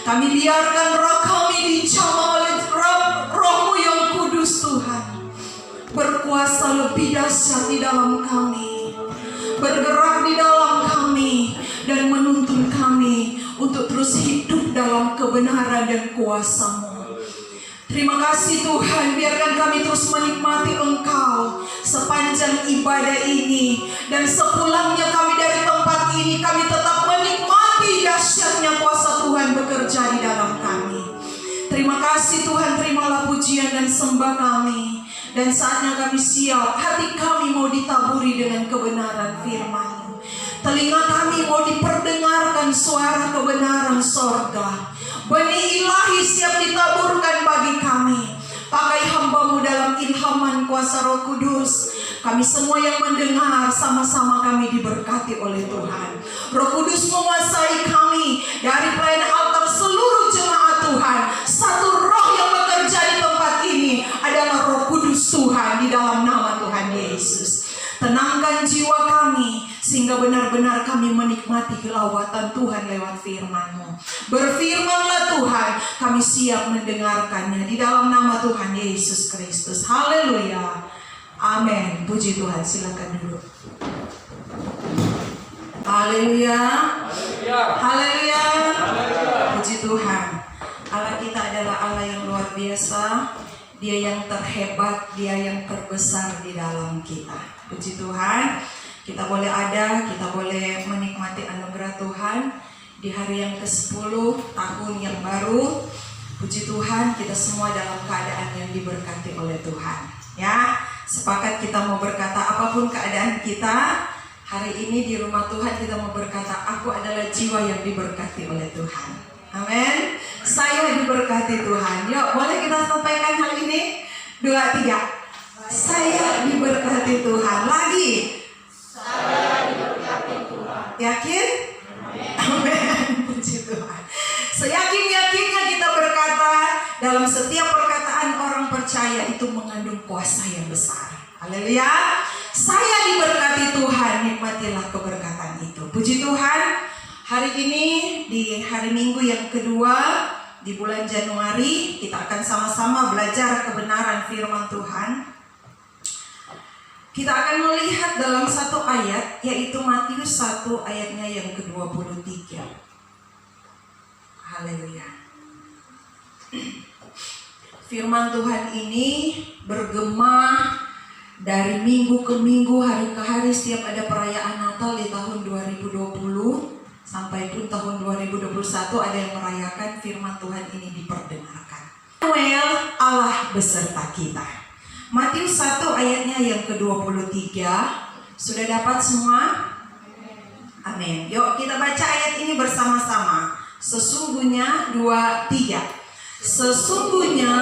Kami biarkan roh kami dijamah oleh roh-Mu yang kudus Tuhan. Berkuasa lebih dahsyat di dalam kami, bergerak di dalam kami, dan menuntun kami untuk terus hidup dalam kebenaran dan kuasa-Mu. Terima kasih Tuhan, biarkan kami terus menikmati Engkau sepanjang ibadah ini. Dan sepulangnya kami dari tempat ini, kami tetap menikmati dahsyatnya kuasa Tuhan bekerja di dalam kami. Terima kasih Tuhan, terimalah pujian dan sembah kami. Dan saatnya kami siap, hati kami mau ditaburi dengan kebenaran firman-Mu. Telinga kami mau diperdengarkan suara kebenaran sorga. Benih ilahi siap ditaburkan bagi kami. Pakai hamba-Mu dalam ilhaman kuasa Roh Kudus. Kami semua yang mendengar, sama-sama kami diberkati oleh Tuhan. Roh Kudus menguasai kami dari pelayanan altar seluruh jemaat Tuhan. Satu roh yang bekerja di tempat ini adalah Roh Kudus Tuhan di dalam nama Tuhan Yesus. Tenangkan jiwa kami sehingga benar-benar kami menikmati kelawatan Tuhan lewat firman-Mu. Berfirmanlah Tuhan, kami siap mendengarkannya di dalam nama Tuhan Yesus Kristus. Haleluya. Amin. Puji Tuhan, silakan duduk. Haleluya. Haleluya. Puji Tuhan. Allah kita adalah Allah yang luar biasa. Dia yang terhebat, Dia yang terbesar di dalam kita. Puji Tuhan, kita boleh ada, kita boleh menikmati anugerah Tuhan di hari yang ke-10 tahun yang baru. Puji Tuhan, kita semua dalam keadaan yang diberkati oleh Tuhan. Ya, sepakat kita mau berkata apapun keadaan kita, hari ini di rumah Tuhan kita mau berkata, aku adalah jiwa yang diberkati oleh Tuhan. Amin. Saya diberkati Tuhan. Yuk, boleh kita sampaikan hal ini? 2, 3. Saya diberkati Tuhan. Lagi. Saya diberkati Tuhan. Yakin? Amin. Puji Tuhan. Seyakin-yakinnya kita berkata, dalam setiap perkataan orang percaya itu mengandung kuasa yang besar. Haleluya. Saya diberkati Tuhan. Nikmatilah keberkatan itu. Puji Tuhan. Hari ini di hari Minggu yang kedua di bulan Januari, kita akan sama-sama belajar kebenaran firman Tuhan. Kita akan melihat dalam satu ayat, yaitu Matius 1 ayatnya yang ke-23. Haleluya. Firman Tuhan ini bergema dari minggu ke minggu, hari ke hari, setiap ada perayaan Natal di tahun 2020. Sampai pun tahun 2021 ada yang merayakan firman Tuhan ini diperdengarkan. Immanuel, Allah beserta kita. Matius 1 ayatnya yang ke-23. Sudah dapat semua? Amin. Yuk kita baca ayat ini bersama-sama. Sesungguhnya 2, 3. Sesungguhnya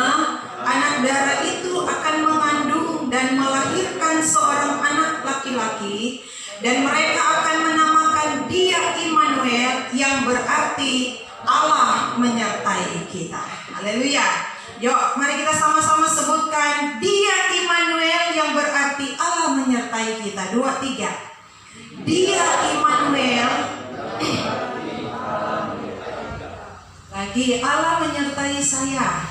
anak darah itu akan mengandung dan melahirkan seorang anak laki-laki, dan mereka akan menamakan dia Immanuel, yang berarti Allah menyertai kita. Haleluya. Yuk, mari kita sama-sama sebutkan, dia Immanuel yang berarti Allah menyertai kita. 2, 3. Dia Immanuel. Lagi, Allah menyertai saya.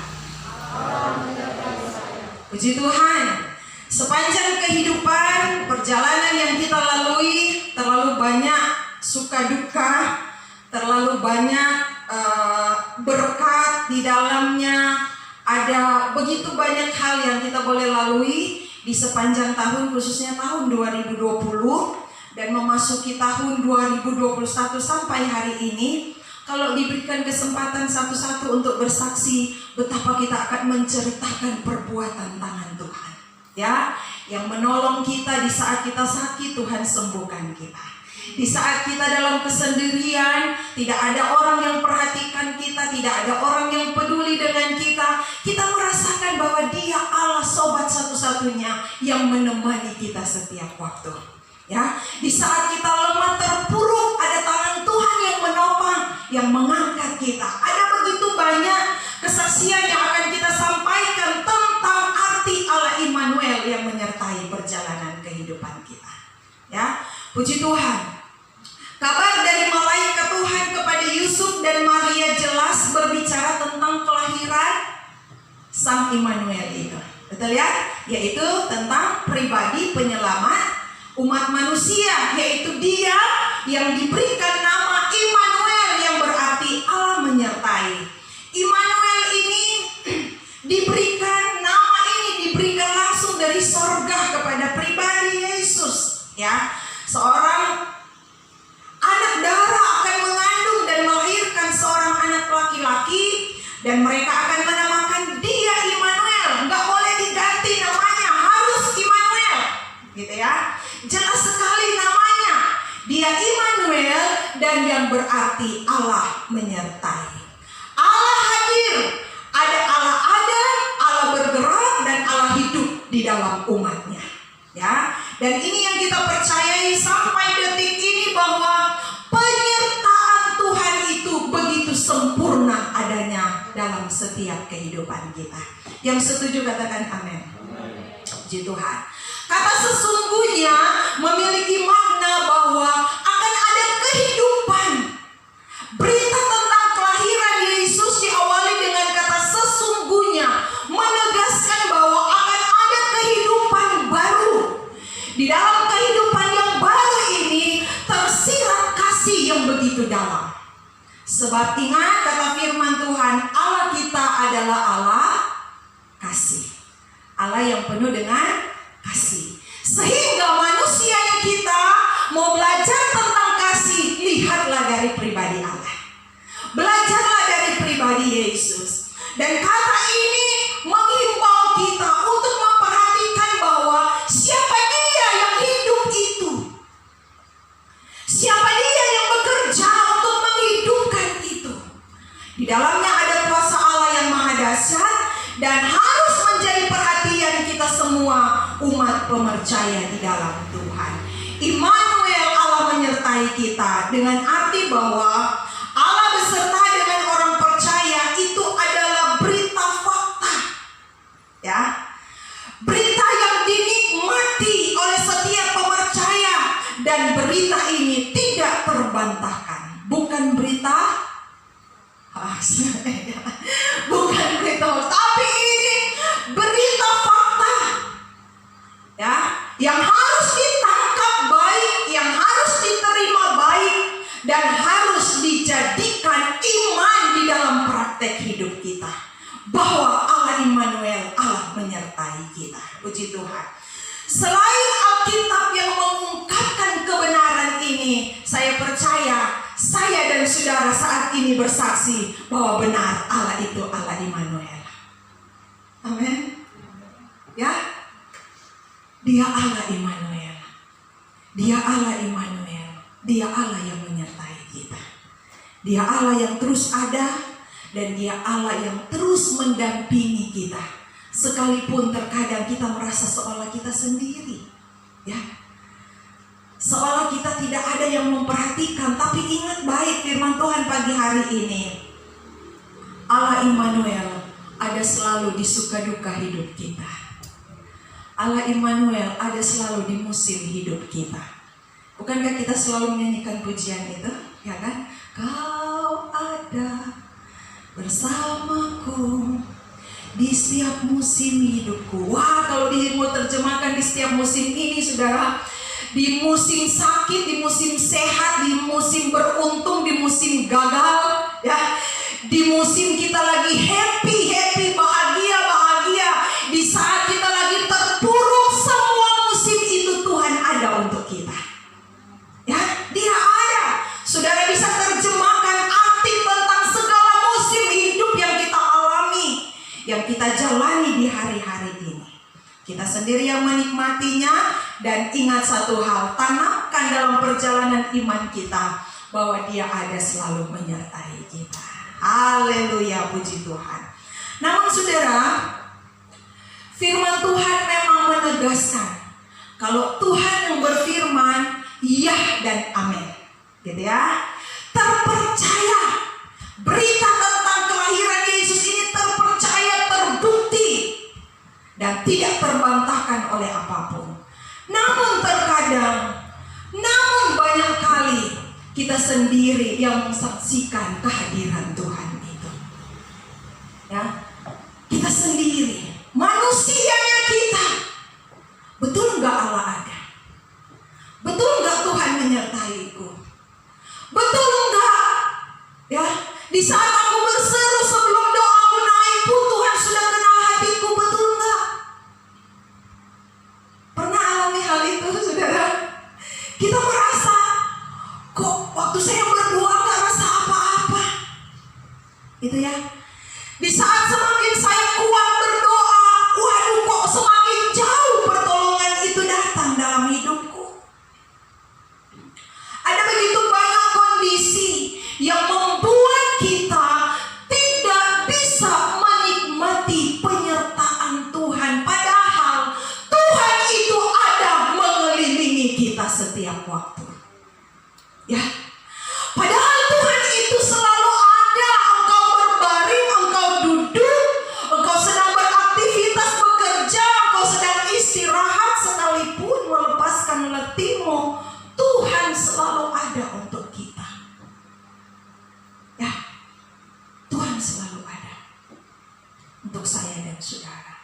Puji Tuhan. Sepanjang kehidupan, perjalanan yang kita lalui, terlalu banyak suka duka, terlalu banyak berkat di dalamnya. Ada begitu banyak hal yang kita boleh lalui di sepanjang tahun, khususnya tahun 2020 dan memasuki tahun 2021 sampai hari ini. Kalau diberikan kesempatan satu-satu untuk bersaksi, betapa kita akan menceritakan perbuatan tangan Tuhan. Ya, yang menolong kita di saat kita sakit, Tuhan sembuhkan kita. Di saat kita dalam kesendirian, tidak ada orang yang perhatikan kita, tidak ada orang yang peduli dengan kita, kita merasakan bahwa Dia Allah sobat satu-satunya yang menemani kita setiap waktu. Ya, di saat kita lemah terpuruk, ada tangan Tuhan yang menopang, yang mengangkat kita. Ada begitu banyak kesaksian yang akan kita sampaikan tentang arti Allah Immanuel yang menyertai perjalanan kehidupan kita. Ya, puji Tuhan. Kabar dari malaikat Tuhan kepada Yusuf Yusuf dan Maria jelas berbicara tentang kelahiran Sang Immanuel itu. Betul ya? Yaitu tentang pribadi penyelamat umat manusia, yaitu Dia yang diberikan nama Immanuel yang berarti Allah menyertai. Immanuel ini diberikan nama ini diberikan langsung dari sorga kepada pribadi Yesus, ya. Seorang anak darah akan mengandung dan melahirkan seorang anak laki-laki, dan mereka akan menamakan dia Immanuel. Nggak boleh diganti namanya, harus Immanuel, gitu ya. Jelas sekali namanya, dia Immanuel, dan yang berarti Allah menyertai. Allah hadir, ada, Allah bergerak, dan Allah hidup di dalam umatnya, ya. Dan ini yang kita percayai sampai detik ini, bahwa penyertaan Tuhan itu begitu sempurna adanya dalam setiap kehidupan kita. Yang setuju katakan amin. Puji Tuhan. Kata sesungguhnya memiliki makna bahwa akan ada kehidupan. Berita tentang kelahiran Yesus diawali dengan kata sesungguhnya, menegaskan bahwa akan ada kehidupan baru. Di dalam kehidupan yang baru ini tersirat kasih yang begitu dalam. Sebab ingat kata firman Tuhan, Allah kita adalah Allah kasih. Allah yang penuh dengan kasih. Sehingga manusia yang kita mau belajar tentang kasih, lihatlah dari pribadi Allah. Belajarlah dari pribadi Yesus. Dan kata ini menghimbau kita untuk memperhatikan bahwa siapa Dia yang hidup itu. Siapa Dia yang bekerja untuk menghidupkan itu. Di dalamnya ada kuasa Allah yang maha dahsyat, dan harus menjadi perhatian kita semua umat pemercaya di dalam Tuhan. Immanuel, Allah menyertai kita, dengan arti bahwa Allah beserta dengan orang percaya itu adalah berita fakta, ya. Berita yang dinikmati oleh setiap pemercaya, dan berita ini tidak terbantahkan. Bukan berita bukan berita, tapi ini berita fakta, ya, yang harus ditangkap baik, yang harus diterima baik, dan harus dijadikan iman di dalam praktek hidup kita, bahwa Allah Immanuel, Allah menyertai kita. Puji Tuhan. Selain Alkitab yang mengungkapkan kebenaran ini, saya percaya saya dan saudara saat ini bersaksi bahwa benar Allah itu Allah Immanuel. Amin. Ya, Dia Allah Immanuel. Dia Allah Immanuel. Dia Allah yang menyertai kita. Dia Allah yang terus ada, dan Dia Allah yang terus mendampingi kita. Sekalipun terkadang kita merasa seolah kita sendiri, ya, seolah kita tidak ada yang memperhatikan. Tapi ingat baik firman Tuhan pagi hari ini, Allah Immanuel ada selalu di suka duka hidup kita. Allah Immanuel ada selalu di musim hidup kita. Bukankah kita selalu menyanyikan pujian itu, ya kan? Kau ada bersamaku di setiap musim hidupku. Wah, kalau mau terjemahkan di setiap musim ini, saudara, di musim sakit, di musim sehat, di musim beruntung, di musim gagal, ya, di musim kita lagi happy, bahagia, di saat kita lagi terpuruk, semua musim itu Tuhan ada untuk kita. Ya, Dia ada. Saudara bisa terjemahkan arti tentang segala musim hidup yang kita alami, yang kita jalani di hari-hari ini. Kita sendiri yang menikmatinya. Dan ingat satu hal, tanamkan dalam perjalanan iman kita bahwa Dia ada selalu menyertai kita. Haleluya, puji Tuhan. Namun saudara, firman Tuhan memang menegaskan kalau Tuhan yang berfirman ya dan amin, gitu ya. Terpercaya, berita tentang kelahiran Yesus ini terpercaya, terbukti, dan tidak terbantahkan oleh apapun. Namun terkadang, namun banyak kali kita sendiri yang mensaksikan kehadiran Tuhan itu. Ya, kita sendiri, manusianya kita. Betul nggak Allah ada? Betul nggak Tuhan menyertaiku? Betul nggak? Ya, di saat aku berseru sebelum doaku naik pun Tuhan sudah kenal hatiku. Betul nggak? Pernah alami hal itu, saudara? Kita merasa, kok waktu saya berdoa nggak rasa apa-apa, gitu ya. Di saat semakin saya kuat berdoa, waduh kok semakin jauh pertolongan itu datang dalam hidupku. Ada begitu banyak kondisi yang membuat kita tidak bisa menikmati penyertaan Tuhan. Padahal Tuhan itu ada mengelilingi kita setiap waktu. Ya, padahal Tuhan itu selalu ada. Engkau berbaring, engkau duduk, engkau sedang beraktivitas bekerja, engkau sedang istirahat, sekalipun melepaskan letihmu, Tuhan selalu ada untuk kita. Ya, Tuhan selalu ada untuk saya dan saudara.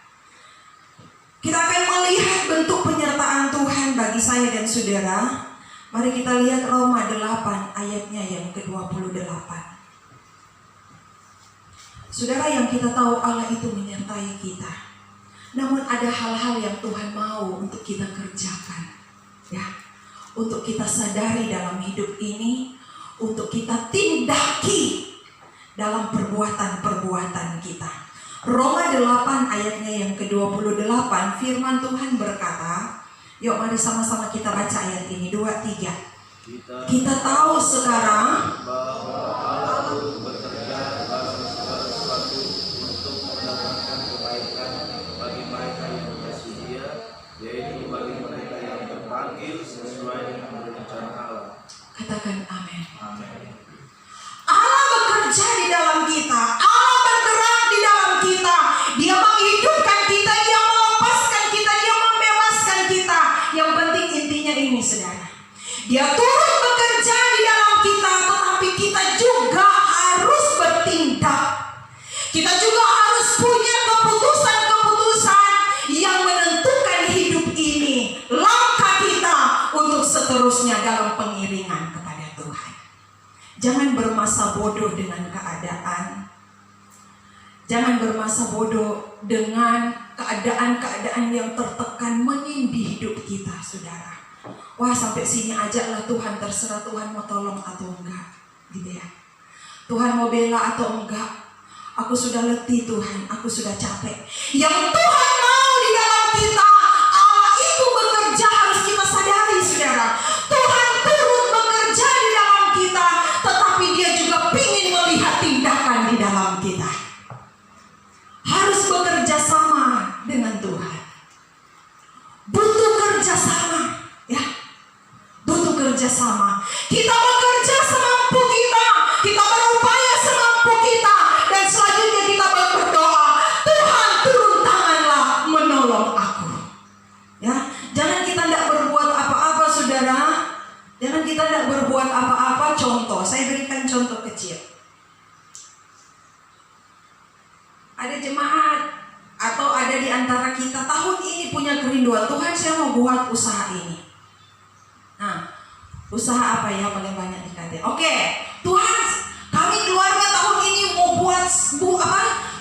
Kita akan melihat bentuk penyertaan Tuhan bagi saya dan saudara. Mari kita lihat Roma 8 ayatnya yang ke-28. Saudara, yang kita tahu Allah itu menyertai kita. Namun ada hal-hal yang Tuhan mau untuk kita kerjakan. Ya, untuk kita sadari dalam hidup ini, untuk kita tindaki dalam perbuatan-perbuatan kita. Roma 8 ayatnya yang ke-28, firman Tuhan berkata, yuk mari sama-sama kita baca ayat ini, 2, 3. Kita tahu sekarang bahwa Allah bekerja dalam segala sesuatu untuk mendatangkan kebaikan bagi mereka yang mengasihi Dia, yaitu bagi mereka yang terpanggil sesuai dengan rencana Allah. katakan amin. Amin. Allah bekerja di dalam kita, Allah bergerak di dalam kita. Dia menghidupkan kita, Dia melepaskan kita, Dia membebaskan kita. Yang penting intinya ini, saudara, Dia turut bekerja di dalam kita, tetapi kita juga harus bertindak. Kita juga harus punya keputusan-keputusan yang menentukan hidup ini, langkah kita untuk seterusnya dalam pengiringan kepada Tuhan. Jangan bermasa bodoh dengan keadaan. Jangan bermasa bodoh dengan keadaan-keadaan yang tertekan menindih hidup kita, saudara. Wah, sampai sini aja lah Tuhan, terserah Tuhan mau tolong atau enggak, gitu ya. Tuhan mau bela atau enggak. Aku sudah letih Tuhan, aku sudah capek. Yang Tuhan mau di dalam kita, Allah itu bekerja, harus kita sadari, saudara. Tuhan turut bekerja di dalam kita, tetapi Dia juga ingin melihat tindakan di dalam kita. Harus bekerja sama dengan Tuhan. Butuh kerjasama, ya. Butuh kerjasama. Kita bekerja semampu kita, kita berupaya semampu kita, dan selanjutnya kita berdoa, Tuhan turun tanganlah menolong aku. Ya, jangan kita tidak berbuat apa-apa, saudara. Jangan kita tidak berbuat apa-apa. Contoh, saya berikan contoh kecil. Ada jemaat atau ada di antara kita tahun ini punya kerinduan, Tuhan saya mau buat usaha ini. Nah, usaha apa ya paling banyak dikatakan? Oke, Tuhan, kami keluarga tahun ini mau buat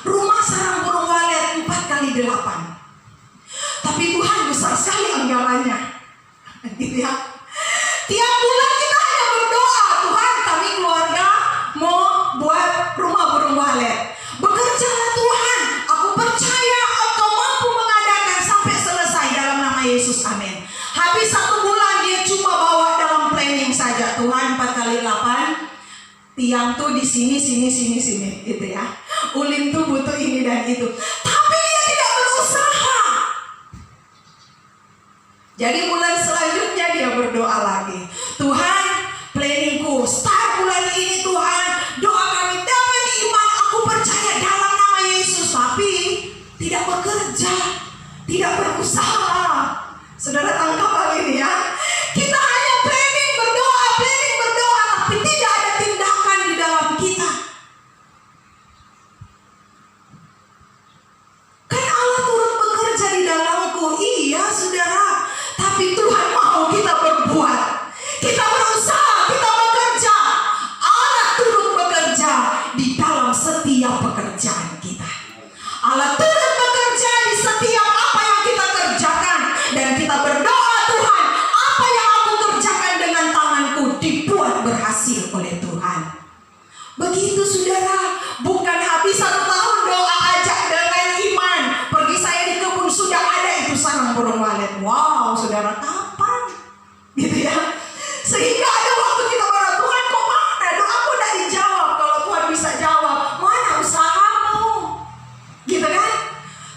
rumah sarang burung walet 4x8. Tapi Tuhan besar sekali anggarannya, gitu ya. Tiap bulan kita hanya berdoa, Tuhan kami keluarga mau buat rumah burung walet. Bekerjalah Tuhan, aku percaya Engkau mampu mengadakan sampai selesai dalam nama Yesus, amin. Habis 1 bulan dia cuma bawa dalam planning saja, Tuhan 4x8, tiang tuh di sini, gitu ya. Ulin tuh butuh ini dan itu. Tapi dia tidak berusaha. Jadi bulan selanjutnya dia berdoa lagi, Tuhan planningku start bulan ini, Tuhan doa kami dapat iman, aku percaya dalam nama Yesus. Tapi tidak bekerja, tidak berusaha. Saudara tangkap hal ini ya. Kita hanya planning berdoa, saudara, kapan? Gitu ya. Sehingga ada waktu kita berdoa, Tuhan kok mana? Doaku udah dijawab. Kalau Tuhan bisa jawab, mana usahamu? Gitu kan?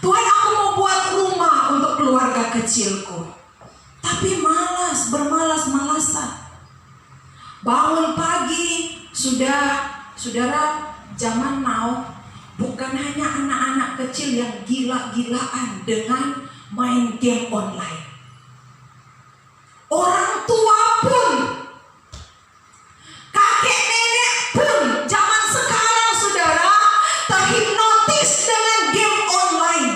Tuhan, aku mau buat rumah untuk keluarga kecilku, tapi malas, bermalas-malasan. Bangun pagi, saudara, zaman now bukan hanya anak-anak kecil yang gila-gilaan dengan main game online. Orang tua pun, kakek nenek pun zaman sekarang saudara terhipnotis dengan game online.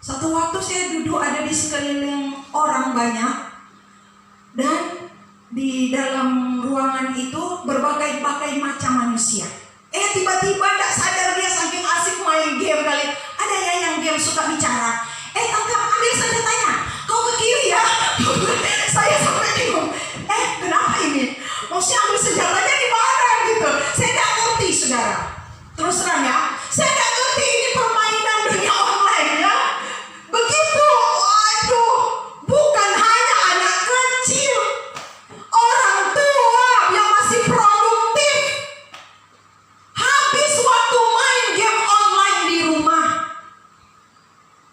Satu waktu saya duduk ada di sekeliling orang banyak, dan di dalam ruangan itu berbagai-bagai macam manusia. Tiba-tiba gak sadar dia saking asik main game kali. Ada ya yang game suka bicara. Tangkap, ambil senjatanya. Kau ke kiri ya. Saya sampai bingung. Kenapa ini? Maksudnya ambil senjatanya di mana gitu. Saya gak ngerti saudara. Terus terang ya, saya gak ngerti ini permainan dunia online ya. Begitu, waduh, bukan hanya anak kecil, orang tua yang masih produktif habis waktu main game online di rumah.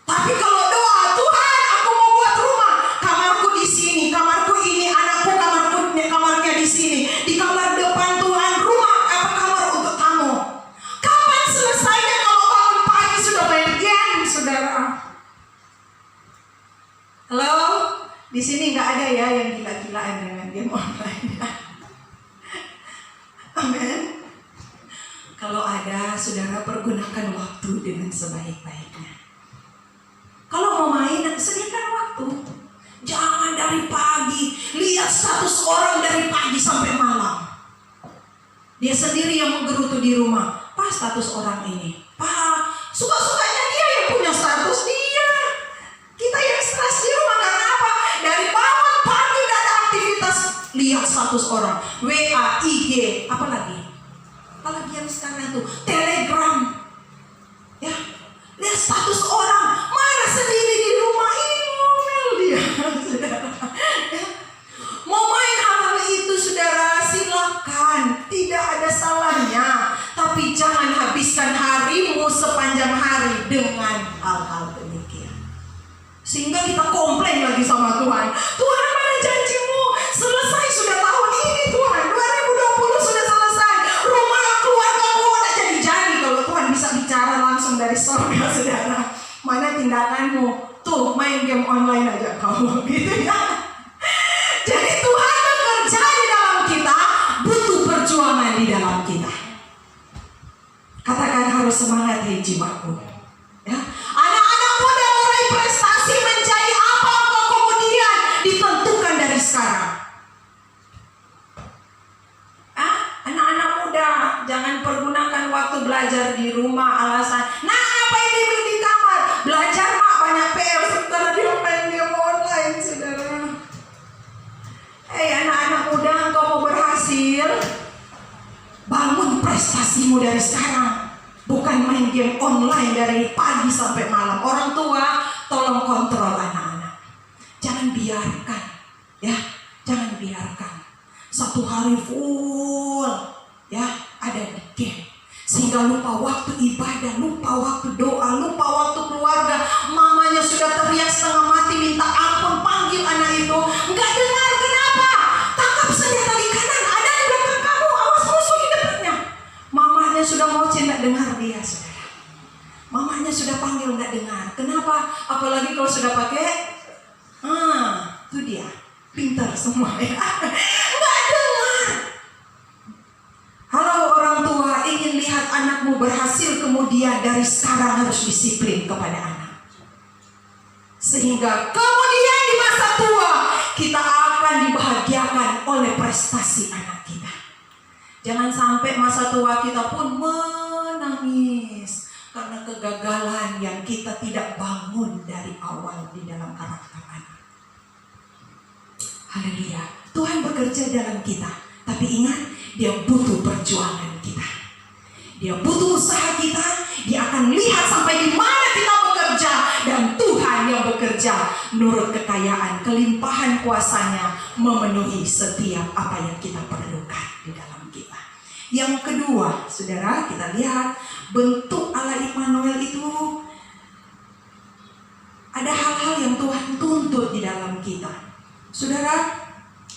Tapi kalau doa, Tuhan aku mau buat rumah, kamarku di sini, kamarku ini, anakku kamarnya di sini, di kamar depan Tuhan rumah kamar untuk kamu. Kapan selesainya kalau bangun pagi sudah main game, saudara? Halo, di sini nggak ada ya yang gila-gilaan dengan game online. Amin. Kalau ada, saudara pergunakan waktu dengan sebaik-baiknya. Kalau mau main, sediakan waktu. Jangan dari pagi, lihat status orang dari pagi sampai malam. Dia sendiri yang menggerutu di rumah. Pak, status orang ini. Pak, suka-sukanya dia yang punya status dia. Kita yang stres di rumah karena apa? Dari bangun pagi gak ada aktivitas, lihat status orang. WA, IG, apalagi yang sekarang tuh Telegram. Ya, lihat status orang. Mana sendiri di rumah ini ngomel dia. Ya. Mau main hal-hal itu saudara, silakan, tidak ada salahnya. Tapi jangan habiskan harimu sepanjang hari dengan hal-hal demikian. Sehingga kita komplain lagi sama Tuhan. Tuhan, mana janjimu? Selesai sudah tahun ini Tuhan, 2020 sudah selesai. Rumah keluargaku udah jadi-jadi. Kalau Tuhan bisa bicara langsung dari surga saudara, mana tindakanmu? Tuh main game online aja kau gitu ya. Jadi Tuhan bekerja di dalam kita, butuh perjuangan di dalam kita. Katakan harus semangat hei jiwaku. Ya. Anak-anak muda meraih prestasi menjadi apa engkau kemudian ditentukan dari sekarang. Anak-anak muda jangan pergunakan waktu belajar di rumah alasan, nah apa ini di kamar? Belajar mak banyak PR sementara dia main game online saudara. Anak-anak muda, engkau mau berhasil, bangun prestasimu dari sekarang. Bukan main game online dari pagi sampai malam. Orang tua, tolong kontrol anak-anak. Jangan biarkan, ya, jangan biarkan satu hari full, ya, ada di game. Sehingga lupa waktu ibadah, lupa waktu doa, lupa waktu keluarga. Mamanya sudah teriak setengah mati minta ampun, panggil anak itu, enggak dengar. Kenapa? Tangkap senjata di kanan, ada di belakang kamu, awas musuh di depannya. Mamanya sudah mau tidak dengar dia saudara. Mamanya sudah panggil enggak dengar. Kenapa? Apalagi kalau sudah pakai, itu dia, pintar semua ya. Enggak dengar. Halo orang tua, ingin lihat anakmu berhasil, kemudian dari sekarang harus disiplin kepada anak. Sehingga kemudian di masa tua kita akan dibahagiakan oleh prestasi anak kita. Jangan sampai masa tua kita pun menangis karena kegagalan yang kita tidak bangun dari awal di dalam karakter anak. Haleluya. Tuhan bekerja dalam kita, tapi ingat, dia butuh perjuangan kita. Dia butuh usaha kita. Dia akan lihat sampai di mana kita bekerja, dan Tuhan yang bekerja bekerja menurut kekayaan, kelimpahan kuasanya memenuhi setiap apa yang kita perlukan di dalam kita. Yang kedua, saudara, kita lihat bentuk Allah Immanuel itu ada hal-hal yang Tuhan tuntut di dalam kita. Saudara,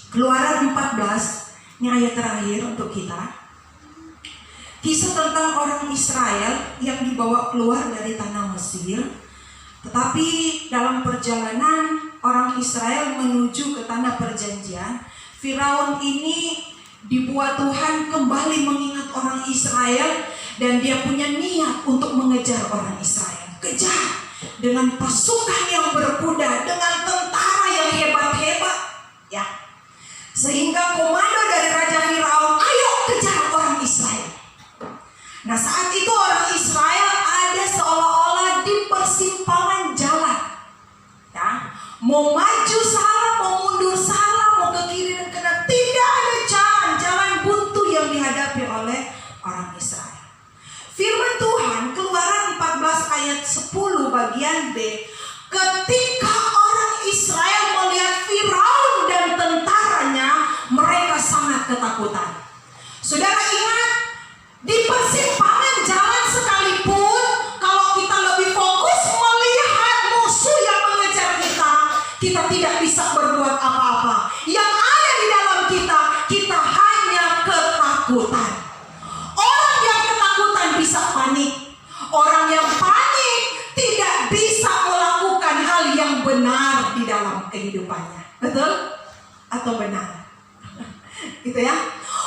Keluaran 14, ini ayat terakhir untuk kita. Kisah tentang orang Israel yang dibawa keluar dari tanah Mesir. Tetapi dalam perjalanan orang Israel menuju ke tanah perjanjian, Firaun ini dibuat Tuhan kembali mengingat orang Israel, dan dia punya niat untuk mengejar orang Israel. Kejar dengan pasukan yang berkuda, dengan tentara yang hebat-hebat, ya. Sehingga komando dari Raja Firaun, ayo kejar orang Israel. Nah, saat itu orang Israel ada seolah-olah di persimpangan jalan, ya. Mau maju salah, mau mundur salah, mau ke kiri dan ke kanan, tidak ada jalan buntu yang dihadapi oleh orang Israel. Firman Tuhan Keluaran 14 ayat 10 bagian B, ketika orang Israel melihat Firaun dan tentaranya, mereka sangat ketakutan. Saudara ingat, di persimpangan jalan sekalipun, kalau kita lebih fokus melihat musuh yang mengejar kita, kita tidak bisa berbuat apa-apa. Yang ada di dalam kita hanya ketakutan. Orang yang ketakutan bisa panik. Orang yang panik tidak bisa melakukan hal yang benar di dalam kehidupannya. Betul? Atau benar? Gitu ya.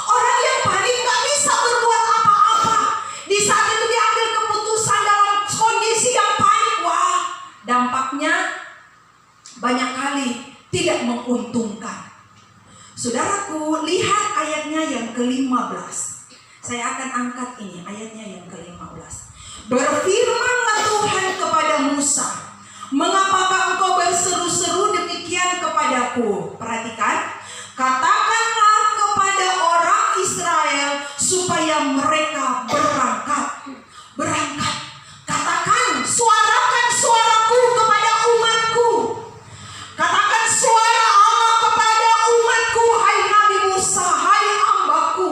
Orang yang panik gak bisa berbuat apa-apa. Di saat itu diambil keputusan dalam kondisi yang panik. Wah, dampaknya banyak kali tidak menguntungkan. Saudaraku, lihat ayatnya yang ke-15. Saya akan angkat ini, ayatnya yang ke-15. Berfirmanlah Tuhan kepada Musa, mengapakah engkau berseru-seru demikian kepadaku? Perhatikan, katakanlah kepada orang Israel supaya mereka berangkat. Katakan, suarakan suaraku kepada umatku. Katakan suara Allah kepada umatku, hai Nabi Musa, hai hambaku.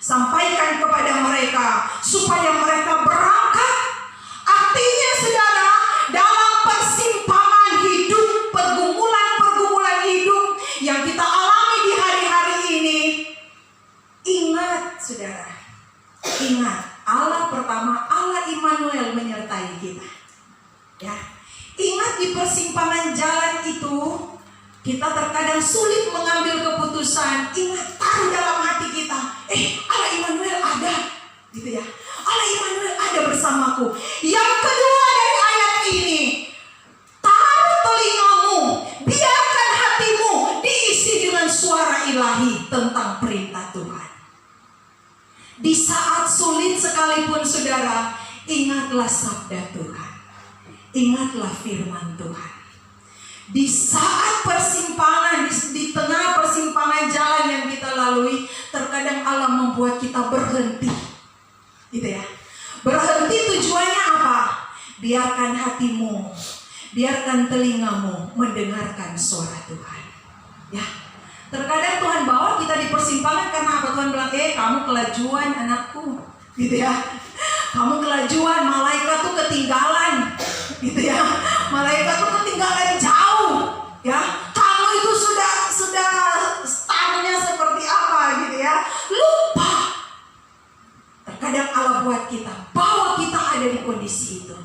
Sampaikan kepada mereka supaya mereka berangkat. Artinya saudara, dalam persimpangan hidup, pergumulan hidup yang kita alami di hari-hari ini, ingat saudara, ingat Allah pertama, Allah Immanuel menyertai kita, ya. Ingat di persimpangan jalan itu kita terkadang sulit mengambil keputusan. Ingat, taruh dalam hati kita, Allah Immanuel ada, gitu ya. Allah Immanuel ada bersamaku. Yang kedua dari ayat ini, taruh telingamu, biarkan hatimu diisi dengan suara ilahi tentang perintah Tuhan. Di saat sulit sekalipun saudara, ingatlah sabda Tuhan. Ingatlah firman Tuhan. Di saat persimpangan, di tengah persimpangan jalan yang kita lalui, terkadang Allah membuat kita berhenti, gitu ya. Berhenti tujuannya apa? Biarkan hatimu, biarkan telingamu mendengarkan suara Tuhan, ya. Terkadang Tuhan bawa kita di persimpangan karena apa? Tuhan bilang, kamu kelajuan anakku, gitu ya. Kamu kelajuan, malaikat tuh ketinggalan, gitu ya. Malaikat tuh ketinggalan jauh, ya. Kamu itu sudah startnya seperti apa, gitu ya. Lupa. Terkadang Allah buat kita, bahwa kita ada di kondisi itu.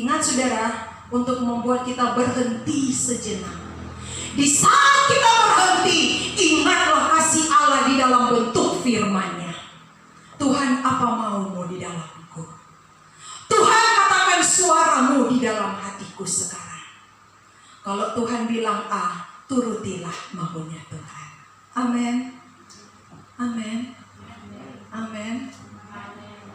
Ingat saudara, untuk membuat kita berhenti sejenak. Di saat kita berhenti, ingatlah kasih Allah di dalam bentuk firman-Nya. Tuhan, apa maumu di dalamku? Tuhan, katakan suaramu di dalam hatiku sekarang. Kalau Tuhan bilang A, turutilah maunya Tuhan. Amin. Amin. Amin.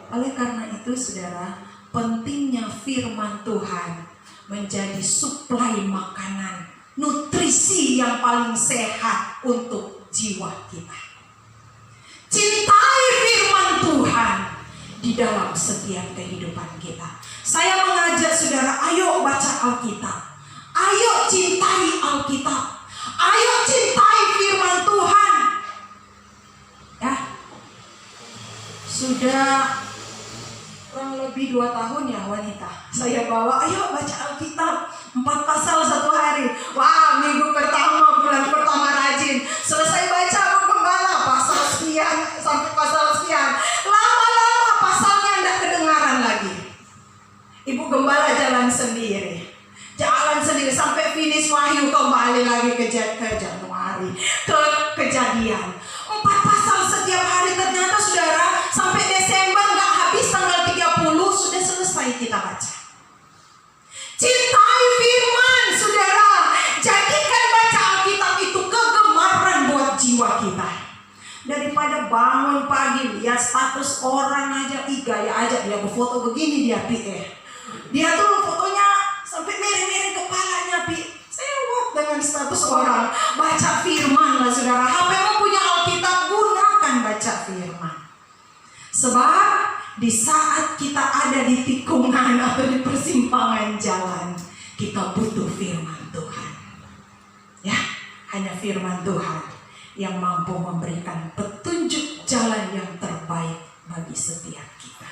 Oleh karena itu saudara, pentingnya firman Tuhan menjadi suplai makanan, nutrisi yang paling sehat untuk jiwa kita. Cintai firman Tuhan di dalam setiap kehidupan kita. Saya mengajak saudara, ayo baca Alkitab. Ayo cintai Alkitab. Ayo cintai firman Tuhan. Ya. Sudah kurang lebih 2 tahun ya wanita. Saya bawa, ayo baca Alkitab 4 pasal 1 hari. Wah, minggu pertama, bulan pertama rajin. Selesai baca gembala pasal sekian sampai pasal sekian. Lama-lama pasalnya tidak kedengaran lagi. Ibu gembala jalan sendiri. Jalan sendiri sampai finish Wahyu, kembali lagi ke Januari, ke Kejadian. 4 pasal setiap hari, ternyata saudara sampai Desember nggak habis, tanggal 30 sudah selesai kita baca. Cintai firman saudara. Jadikan baca Alkitab itu kegemaran buat jiwa kita. Daripada bangun pagi lihat status orang aja, gaya aja dia berfoto begini dia dia tuh fotonya sampai miring-miring kepalanya Saya buat dengan status orang. Baca firman lah saudara. HP-mu punya Alkitab, gunakan baca firman. Sebab di saat kita ada di tikungan atau di persimpangan jalan, kita butuh firman Tuhan. Ya, hanya firman Tuhan yang mampu memberikan petunjuk jalan yang terbaik bagi setiap kita.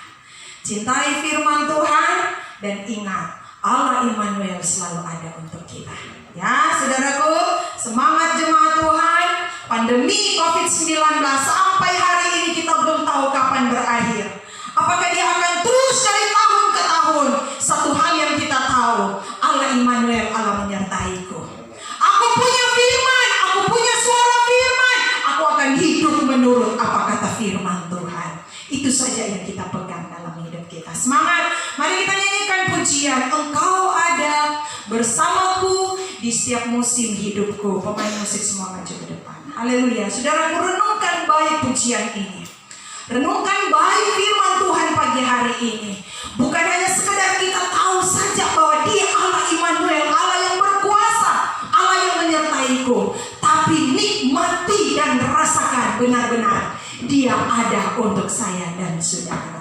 Cintai firman Tuhan dan ingat, Allah Immanuel selalu ada untuk kita. Ya, saudaraku, semangat jemaat Tuhan. Pandemi COVID-19 sampai hari ini kita belum tahu kapan berakhir. Apakah dia akan terus dari tahun ke tahun? Satu hal yang kita tahu, Allah Immanuel, Allah menyertaiku. Aku punya firman, aku punya suara firman. Aku akan hidup menurut apa kata firman Tuhan. Itu saja yang kita pegang dalam hidup kita. Semangat, mari kita nyanyikan pujian. Engkau ada bersamaku di setiap musim hidupku. Pemain musik semua maju ke depan. Haleluya. Saudara, renungkan baik pujian ini. Renungkan baik firman Tuhan pagi hari ini. Bukan hanya sekedar kita tahu saja bahwa Dia Allah Immanuel, Allah yang berkuasa, Allah yang menyertaiku, tapi nikmati dan rasakan benar-benar Dia ada untuk saya dan saudara.